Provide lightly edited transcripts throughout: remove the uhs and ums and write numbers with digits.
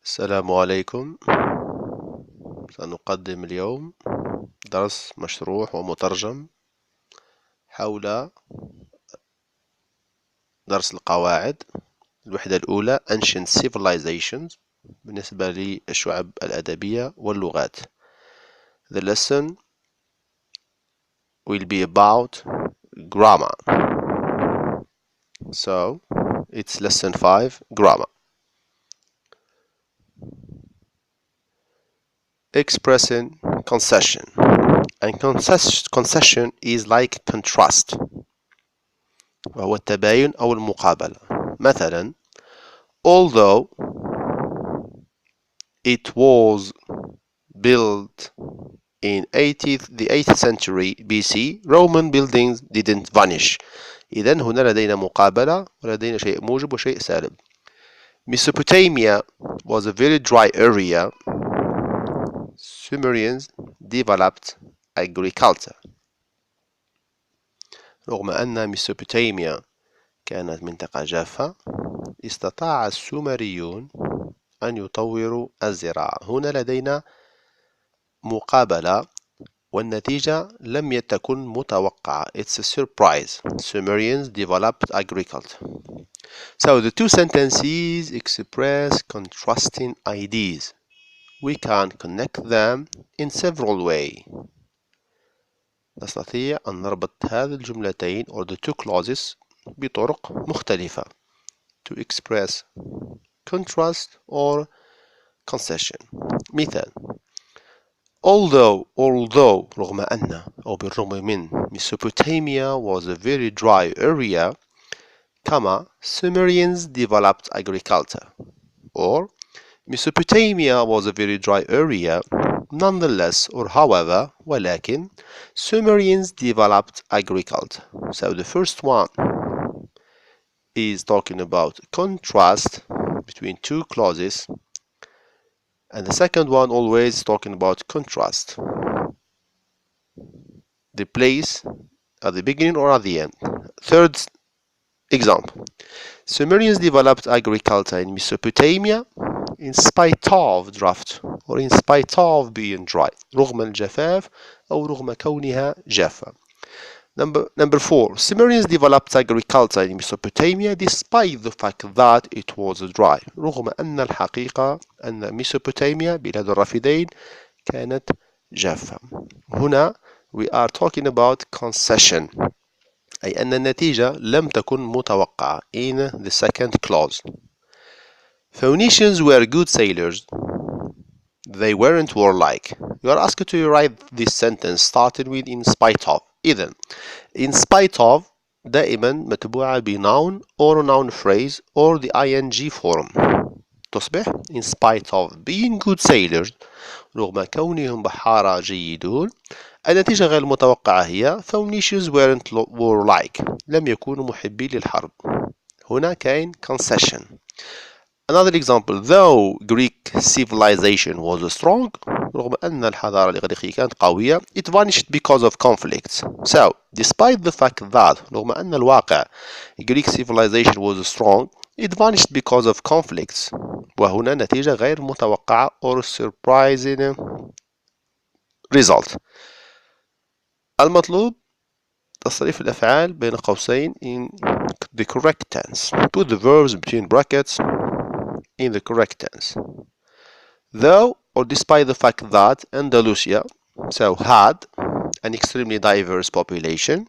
السلام عليكم. سنقدم اليوم درس مشروح ومترجم حول درس القواعد. الوحدة الأولى Ancient Civilizations بالنسبة للشعب الأدبية واللغات. The lesson will be about grammar. So, it's lesson 5, grammar. Expressing concession. And concession is like contrast. وهو التباين أو المقابلة. مثلا although it was built in the 8th century BC, Roman buildings didn't vanish. إذن هنا لدينا مقابلة ولدينا شيء موجب وشيء سالب. Mesopotamia was a very dry area. Sumerians developed agriculture. رغم أن ميسوبوتاميا كانت منطقة جافة، استطاع السومريون أن يطوروا الزراعة. هنا لدينا مقابلة والنتيجة لم تكن متوقعة. It's a surprise. Sumerians developed agriculture. So the two sentences express contrasting ideas. We can connect them in several ways. نستطيع أن نربط هذه الجملتين or the two clauses بطرق مختلفة to express contrast or concession. مثال although رغم أن أو بالرغم من Mesopotamia was a very dry area, Sumerians developed agriculture. Or Mesopotamia was a very dry area, nonetheless or however ولكن Sumerians developed agriculture. So the first one is talking about contrast between two clauses, and the second one always talking about contrast, the place at the beginning or at the end. Third example, Sumerians developed agriculture in Mesopotamia in spite of drought or in spite of being dry. رغم الجفاف أو رغم كونها جافة. Number 4, Sumerians developed agriculture in Mesopotamia despite the fact that it was dry. رغم أن الحقيقة أن ميسوبوتاميا بلاد الرافدين كانت جافة. هنا we are talking about concession، أي أن النتيجة لم تكن متوقعة in the second clause. Phoenicians were good sailors. They weren't warlike. You are asked to write this sentence starting with in spite of. إذن in spite of دائما متبوعة ب noun or noun phrase or the ing form. تصبح in spite of being good sailors. رغم كونهم بحارة جيدون. النتيجة غير المتوقعة هي Phoenicians weren't warlike. لم يكونوا محبين للحرب. هنا كاين concession. Another example, though Greek civilization was strong, رغم أن الحضارة الإغريقية كانت قوية, it vanished because of conflicts. So, despite the fact that رغم أن الواقع Greek civilization was strong, it vanished because of conflicts. وهنا نتيجة غير متوقعة or surprising result. المطلوب تصريف الأفعال بين قوسين in the correct tense. Put the verbs between brackets in the correct tense. Though or despite the fact that Andalusia had an extremely diverse population,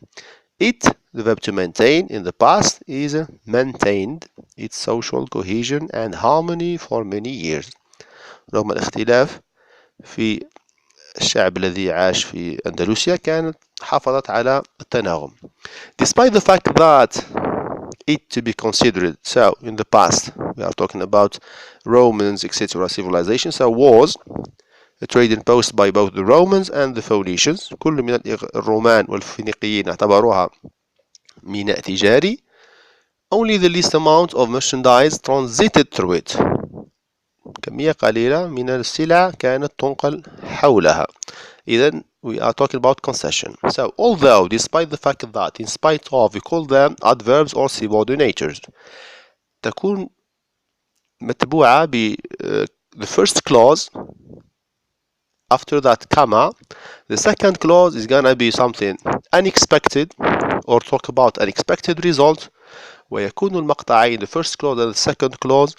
the verb to maintain in the past is maintained its social cohesion and harmony for many years. رغم الاختلاف في الشعب الذي عاش في أندلسيا كانت حافظت على التناغم. Despite the fact that it to be considered, so in the past we are talking about Romans etc. civilization, so was a trading post by both the Romans and the Phoenicians. كل من الرومان والفينيقيين اعتبروها ميناء تجاري. Only the least amount of merchandise transited through it. كمية قليلة من السلع كانت تنقل حولها. إذن we are talking about concession. So, although, despite the fact that, in spite of, we call them adverbs or subordinators. تكون متبوعة ب the first clause, after that comma, the second clause is gonna be something unexpected or talk about unexpected result. ويكون المقطعين the first clause and the second clause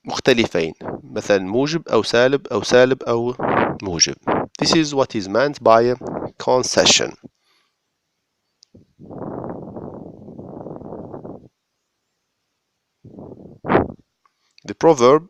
مختلفين، مثلا موجب أو سالب أو سالب أو موجب. This is what is meant by concession. The proverb